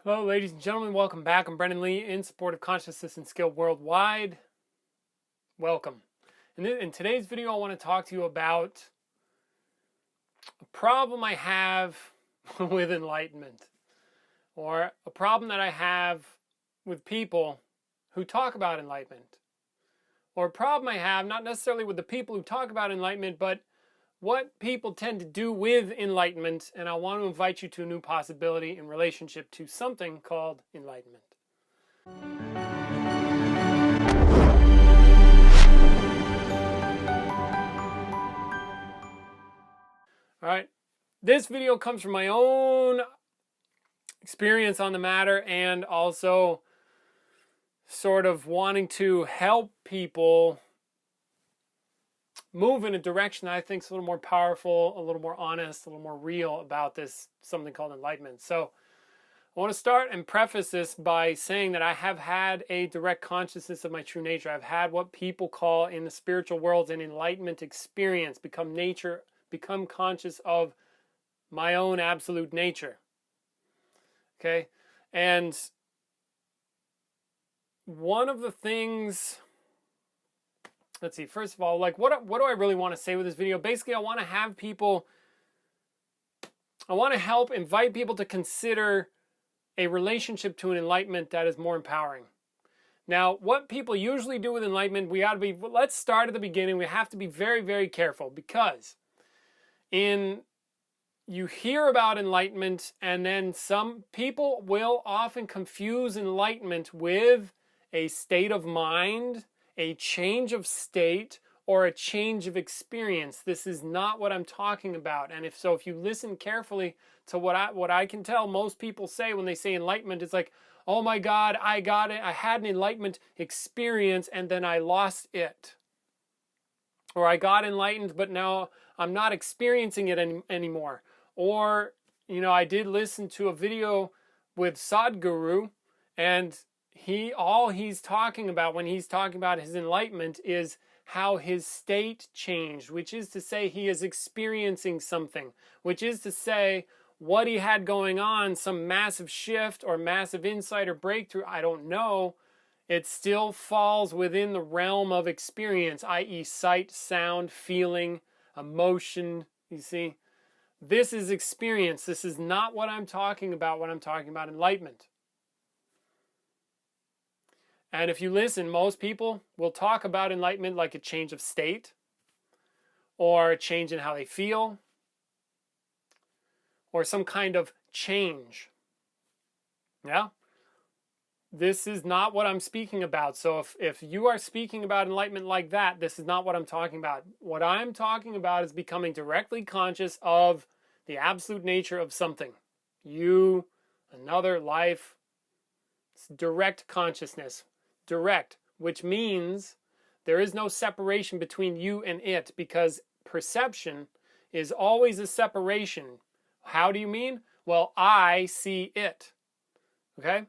Hello, ladies and gentlemen. Welcome back. I'm Brendan Lee in support of consciousness and skill worldwide. Welcome. In today's video, I want to talk to you about a problem I have with enlightenment, or a problem that I have with people who talk about enlightenment, or a problem I have not necessarily with the people who talk about enlightenment, but what people tend to do with enlightenment, and I want to invite you to a new possibility in relationship to something called enlightenment. All right, this video comes from my own experience on the matter and also sort of wanting to help people move in a direction that I think is a little more powerful, a little more honest, a little more real about this, something called enlightenment. So I want to start and preface this by saying that I have had a direct consciousness of my true nature. I've had what people call in the spiritual world an enlightenment experience, become conscious of my own absolute nature. Okay? And one of the things, let's see, first of all, like what do I really want to say with this video? Basically, I want to have people, I want to help invite people to consider a relationship to an enlightenment that is more empowering. Now, what people usually do with enlightenment, let's start at the beginning. We have to be very, very careful, because you hear about enlightenment, and then some people will often confuse enlightenment with a state of mind, a change of state, or a change of experience. This is not what I'm talking about. And if you listen carefully to what I can tell most people say when they say enlightenment, it's like, oh my God, I got it. I had an enlightenment experience and then I lost it. Or I got enlightened, but now I'm not experiencing it anymore. Or, I did listen to a video with Sadhguru, and all he's talking about when he's talking about his enlightenment is how his state changed, which is to say he is experiencing something, which is to say what he had going on, some massive shift or massive insight or breakthrough, I don't know, it still falls within the realm of experience, i.e. sight, sound, feeling, emotion, you see. This is experience. This is not what I'm talking about when I'm talking about enlightenment. And if you listen, most people will talk about enlightenment like a change of state, or a change in how they feel, or some kind of change. Yeah? This is not what I'm speaking about. So if you are speaking about enlightenment like that, this is not what I'm talking about. What I'm talking about is becoming directly conscious of the absolute nature of something. You, another, life. It's direct consciousness. Direct, which means there is no separation between you and it, because perception is always a separation. How do you mean? Well, I see it. Okay?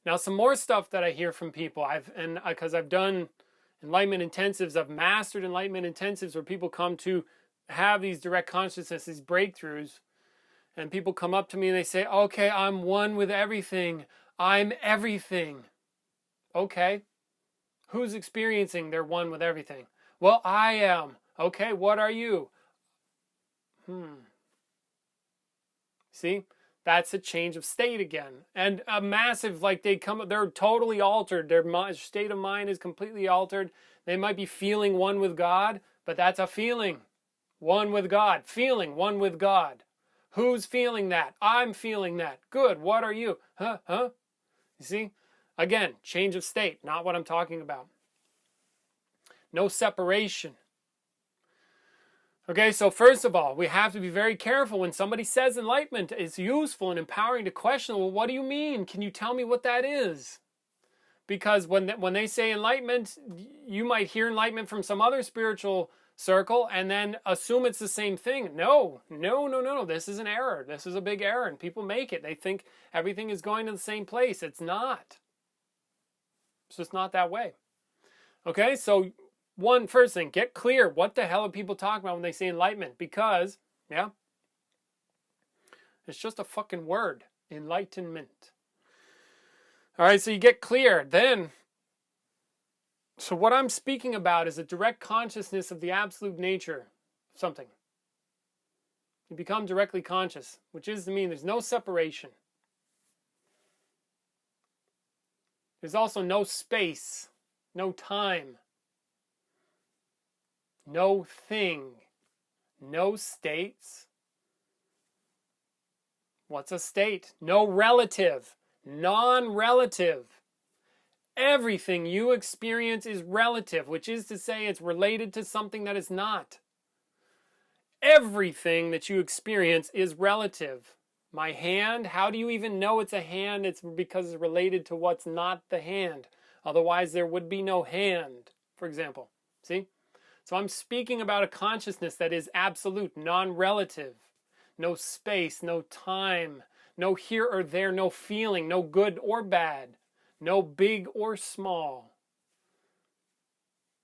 Now, some more stuff that I hear from people, because I've done enlightenment intensives, I've mastered enlightenment intensives where people come to have these direct consciousness, these breakthroughs, and people come up to me and they say, okay, I'm one with everything. I'm everything. Okay. Who's experiencing they're one with everything? Well, I am. Okay, what are you? See? That's a change of state again. And a massive, they're totally altered. Their state of mind is completely altered. They might be feeling one with God, but that's a feeling. One with God. Feeling one with God. Who's feeling that? I'm feeling that. Good. What are you? Huh? You see? Again, change of state. Not what I'm talking about. No separation. Okay, so first of all, we have to be very careful when somebody says enlightenment is useful and empowering to question, well, what do you mean? Can you tell me what that is? Because when they say enlightenment, you might hear enlightenment from some other spiritual circle and then assume it's the same thing. No. This is an error. This is a big error, and people make it. They think everything is going to the same place. It's not. It's just not that way. Okay, so first thing, get clear. What the hell are people talking about when they say enlightenment? Because, it's just a fucking word. Enlightenment. All right, so you get clear. Then, so what I'm speaking about is a direct consciousness of the absolute nature of something. You become directly conscious, which is to mean there's no separation. There's also no space, no time, no thing, no states. What's a state? No relative, non-relative. Everything you experience is relative, which is to say it's related to something that is not. Everything that you experience is relative. My hand, how do you even know it's a hand? It's because it's related to what's not the hand. Otherwise, there would be no hand, for example. See? So I'm speaking about a consciousness that is absolute, non-relative. No space, no time, no here or there, no feeling, no good or bad, no big or small.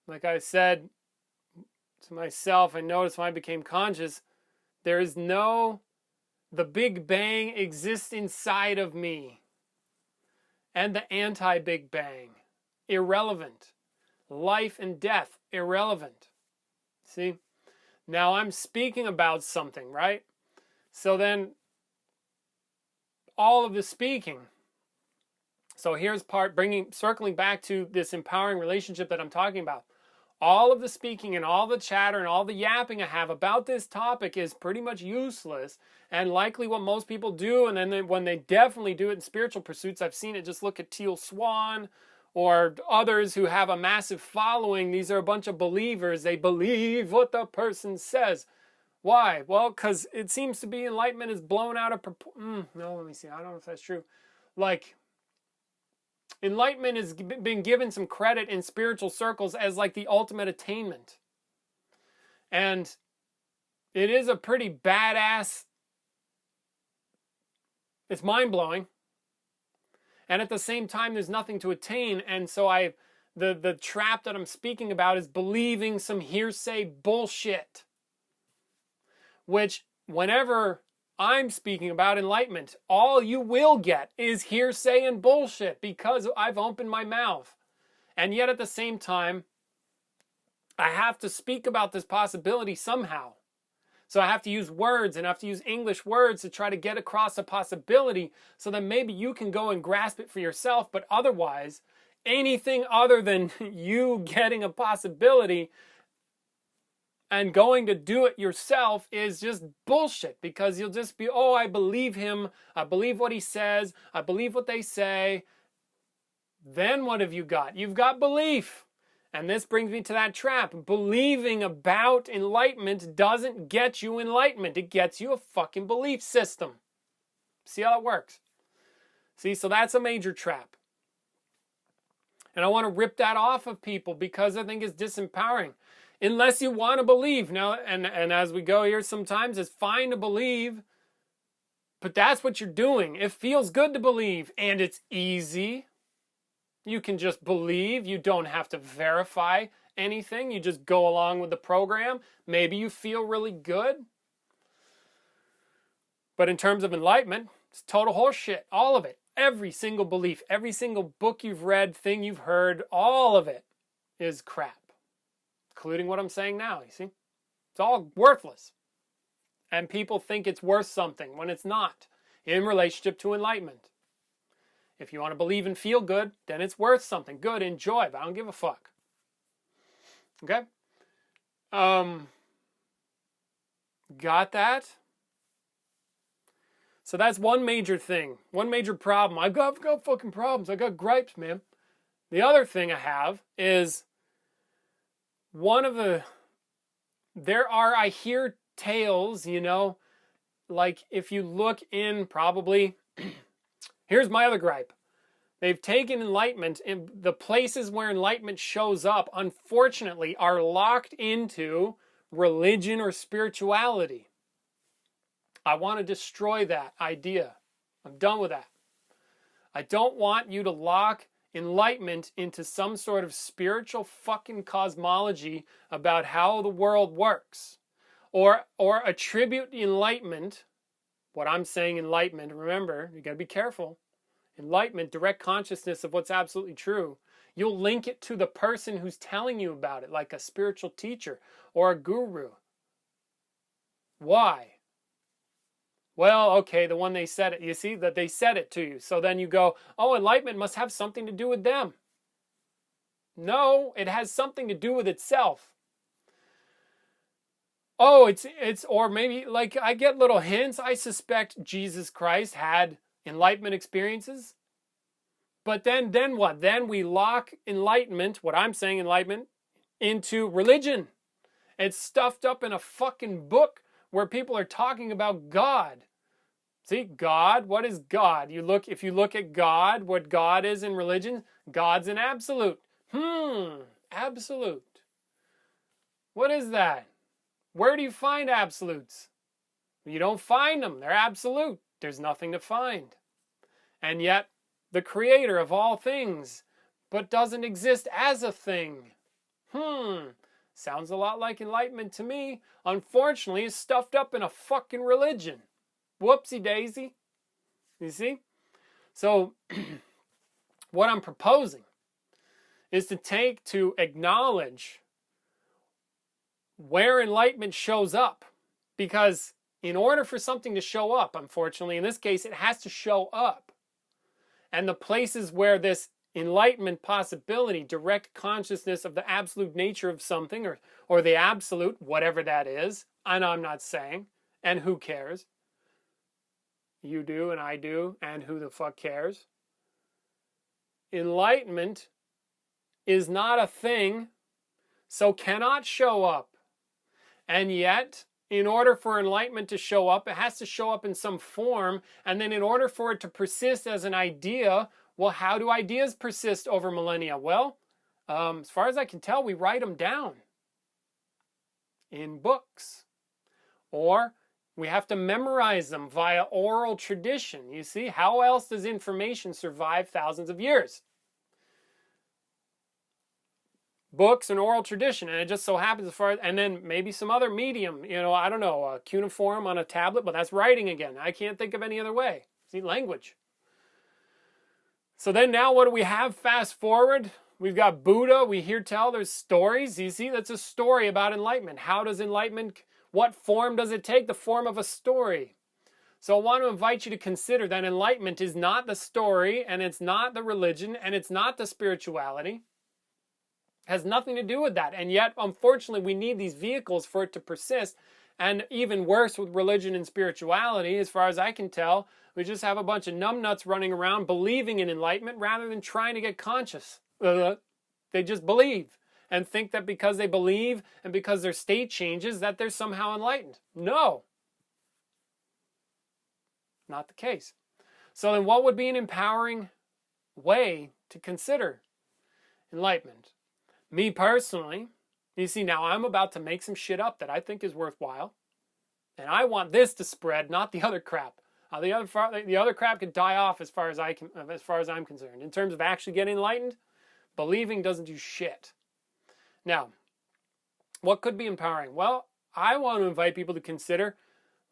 Like I said to myself, I noticed when I became conscious, there is no, the Big Bang exists inside of me. And the anti-Big Bang, irrelevant. Life and death, irrelevant. See? Now I'm speaking about something, right? So then, all of the speaking. So here's part, circling back to this empowering relationship that I'm talking about. All of the speaking and all the chatter and all the yapping I have about this topic is pretty much useless and likely what most people do. And then when they definitely do it in spiritual pursuits, I've seen it. Just look at Teal Swan or others who have a massive following. These are a bunch of believers. They believe what the person says. Why? Well, because it seems to be enlightenment is blown out of proportion. No, let me see. I don't know if that's true. Like, enlightenment has been given some credit in spiritual circles as like the ultimate attainment. And it is a pretty badass, it's mind-blowing. And at the same time, there's nothing to attain. And so the trap that I'm speaking about is believing some hearsay bullshit. Which, whenever I'm speaking about enlightenment, all you will get is hearsay and bullshit because I've opened my mouth. And yet at the same time, I have to speak about this possibility somehow. So I have to use words and I have to use English words to try to get across a possibility so that maybe you can go and grasp it for yourself. But otherwise, anything other than you getting a possibility and going to do it yourself is just bullshit because you'll just be, oh, I believe him. I believe what he says. I believe what they say. Then what have you got? You've got belief. And this brings me to that trap. Believing about enlightenment doesn't get you enlightenment. It gets you a fucking belief system. See how it works? See, so that's a major trap. And I want to rip that off of people because I think it's disempowering. Unless you want to believe. Now, and as we go here sometimes, it's fine to believe, but that's what you're doing. It feels good to believe, and it's easy. You can just believe. You don't have to verify anything. You just go along with the program. Maybe you feel really good. But in terms of enlightenment, it's total horseshit. All of it. Every single belief, every single book you've read, thing you've heard, all of it is crap. Including what I'm saying now, you see? It's all worthless. And people think it's worth something when it's not in relationship to enlightenment. If you want to believe and feel good, then it's worth something. Good, enjoy, but I don't give a fuck. Okay? Got that? So that's one major thing. One major problem. I've got fucking problems. I got gripes, man. The other thing I have is I hear tales, like if you look in probably, here's my other gripe. They've taken enlightenment, and the places where enlightenment shows up, unfortunately, are locked into religion or spirituality. I want to destroy that idea. I'm done with that. I don't want you to lock enlightenment into some sort of spiritual fucking cosmology about how the world works. Or attribute enlightenment, what I'm saying, enlightenment, remember, you got to be careful. Enlightenment, direct consciousness of what's absolutely true. You'll link it to the person who's telling you about it, like a spiritual teacher or a guru. Why? Well, okay, the one they said it. You see that they said it to you. So then you go, oh, enlightenment must have something to do with them. No, it has something to do with itself. Oh, it's or maybe like I get little hints. I suspect Jesus Christ had enlightenment experiences. But then what? Then we lock enlightenment, what I'm saying enlightenment, into religion. It's stuffed up in a fucking book where people are talking about God. See, God, what is God? If you look at God, what God is in religion, God's an absolute. Absolute. What is that? Where do you find absolutes? You don't find them. They're absolute. There's nothing to find. And yet, the creator of all things, but doesn't exist as a thing. Sounds a lot like enlightenment to me. Unfortunately, it's stuffed up in a fucking religion. Whoopsie daisy. You see? So, what I'm proposing is to acknowledge where enlightenment shows up. Because in order for something to show up, unfortunately, in this case, it has to show up. And the places where this enlightenment possibility, direct consciousness of the absolute nature of something, or the absolute, whatever that is, and I'm not saying, and who cares? You do, and I do, and who the fuck cares? Enlightenment is not a thing, so cannot show up. And yet, in order for enlightenment to show up, it has to show up in some form, and then in order for it to persist as an idea, well, how do ideas persist over millennia? Well, as far as I can tell, we write them down in books. Or we have to memorize them via oral tradition. You see, how else does information survive thousands of years? Books and oral tradition, and it just so happens and then maybe some other medium, I don't know, a cuneiform on a tablet, but that's writing again. I can't think of any other way. See, language. So then now what do we have? Fast forward, we've got Buddha, we hear tell, there's stories. You see, that's a story about enlightenment. How does enlightenment, what form does it take? The form of a story. So I want to invite you to consider that enlightenment is not the story, and it's not the religion, and it's not the spirituality. Has nothing to do with that. And yet, unfortunately, we need these vehicles for it to persist. And even worse with religion and spirituality, as far as I can tell, we just have a bunch of numbnuts running around believing in enlightenment rather than trying to get conscious. They just believe and think that because they believe and because their state changes that they're somehow enlightened. No. Not the case. So then what would be an empowering way to consider enlightenment? Me personally, you see, now I'm about to make some shit up that I think is worthwhile. And I want this to spread, not the other crap. The other crap can die off as far as I'm concerned. In terms of actually getting enlightened, believing doesn't do shit. Now, what could be empowering? Well, I want to invite people to consider,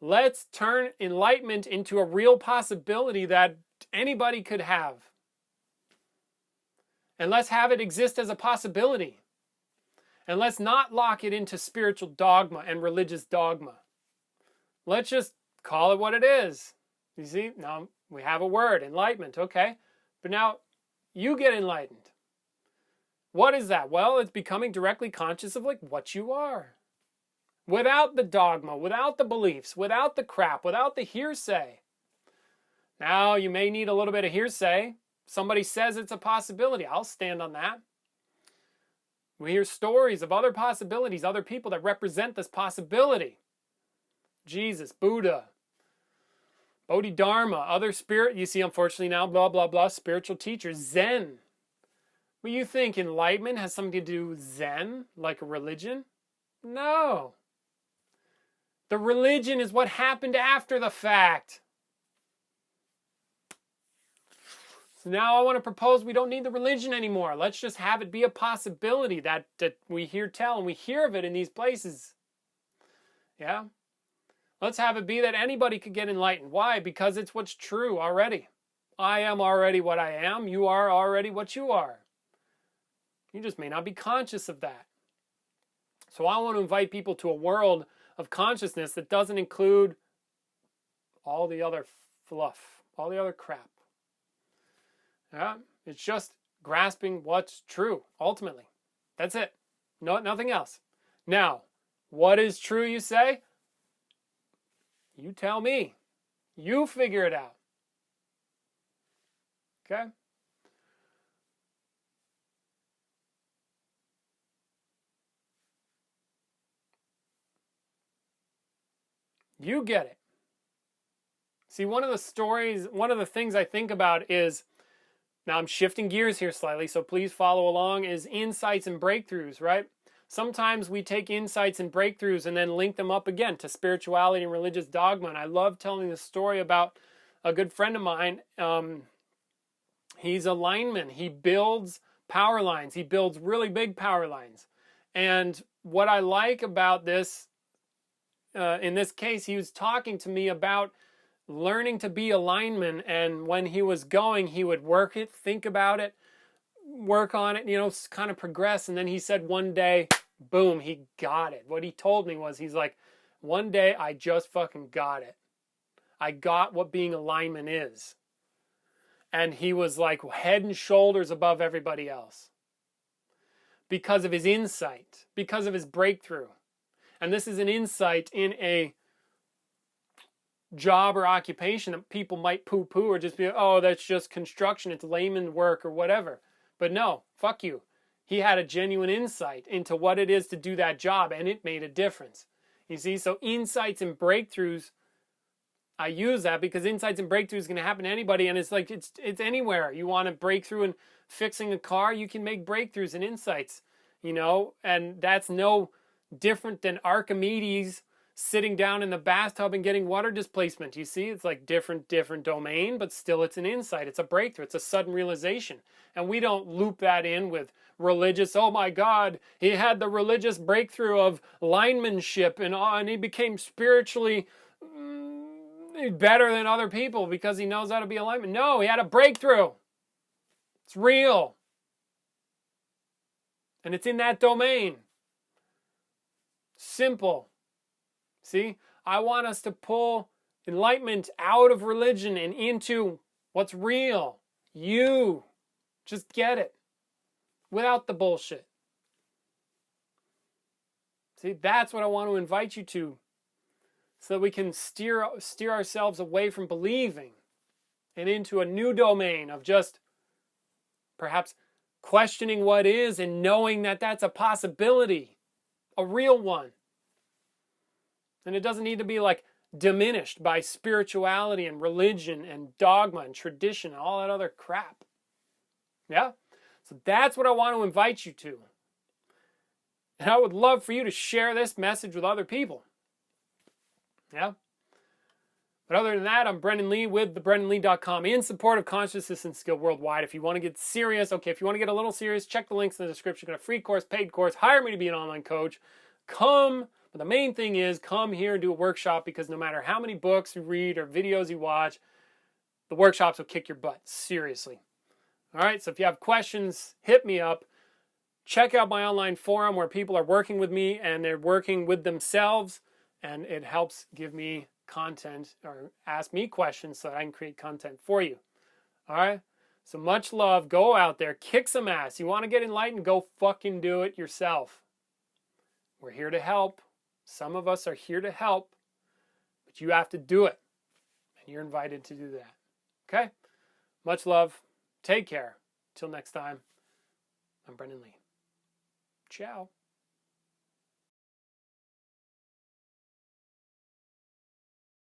let's turn enlightenment into a real possibility that anybody could have. And let's have it exist as a possibility. And let's not lock it into spiritual dogma and religious dogma. Let's just call it what it is. You see, now we have a word, enlightenment, okay? But now you get enlightened. What is that? Well, it's becoming directly conscious of like what you are. Without the dogma, without the beliefs, without the crap, without the hearsay. Now you may need a little bit of hearsay. Somebody says it's a possibility. I'll stand on that. We hear stories of other possibilities, other people that represent this possibility. Jesus, Buddha, Bodhidharma, other spirit, you see, unfortunately now, blah, blah, blah, spiritual teachers, Zen. Well, you think enlightenment has something to do with Zen, like a religion? No. The religion is what happened after the fact. So now I want to propose we don't need the religion anymore. Let's just have it be a possibility that we hear tell, and we hear of it in these places. Yeah? Let's have it be that anybody could get enlightened. Why? Because it's what's true already. I am already what I am. You are already what you are. You just may not be conscious of that. So I want to invite people to a world of consciousness that doesn't include all the other fluff, all the other crap. Yeah? It's just grasping what's true, ultimately. That's it. No, nothing else. Now, what is true, you say? You tell me. You figure it out. Okay? You get it. See, one of the things I think about is, now I'm shifting gears here slightly, so please follow along, is insights and breakthroughs, right? Sometimes we take insights and breakthroughs and then link them up again to spirituality and religious dogma. And I love telling the story about a good friend of mine. He's a lineman. He builds power lines. He builds really big power lines. And what I like about this, in this case, he was talking to me about learning to be a lineman. And when he was going, he would work it, think about it, work on it, kind of progress. And then he said one day, boom, he got it. What he told me was, he's like, one day I just fucking got it. I got what being a lineman is. And he was like head and shoulders above everybody else. Because of his insight, because of his breakthrough. And this is an insight in a job or occupation that people might poo-poo or just be, oh, that's just construction, it's layman work or whatever. But no, fuck you. He had a genuine insight into what it is to do that job, and it made a difference. You see, so insights and breakthroughs, I use that because insights and breakthroughs can happen to anybody, and it's like it's anywhere. You want to break through in fixing a car, you can make breakthroughs and insights, and that's no different than Archimedes sitting down in the bathtub and getting water displacement. You see, it's like different domain, but still it's an insight. It's a breakthrough. It's a sudden realization. And we don't loop that in with religious, oh my God, he had the religious breakthrough of linemanship and he became spiritually better than other people because he knows how to be a lineman. No, he had a breakthrough. It's real. And it's in that domain. Simple. See, I want us to pull enlightenment out of religion and into what's real. You. Just get it. Without the bullshit. See, that's what I want to invite you to. So that we can steer ourselves away from believing and into a new domain of just perhaps questioning what is and knowing that that's a possibility. A real one. And it doesn't need to be like diminished by spirituality and religion and dogma and tradition and all that other crap. Yeah? So that's what I want to invite you to. And I would love for you to share this message with other people. Yeah? But other than that, I'm Brendan Lee with theBrendanLee.com in support of consciousness and skill worldwide. If you want to get serious, if you want to get a little serious, check the links in the description. Got a free course, paid course, hire me to be an online coach. Come. But the main thing is come here and do a workshop, because no matter how many books you read or videos you watch, the workshops will kick your butt. Seriously. All right, so if you have questions, hit me up. Check out my online forum where people are working with me and they're working with themselves, and it helps give me content or ask me questions so that I can create content for you. All right, so much love. Go out there, kick some ass. You want to get enlightened? Go fucking do it yourself. We're here to help. Some of us are here to help, but you have to do it, and you're invited to do that. Okay? Much love. Take care. Till next time, I'm Brendan Lee. Ciao.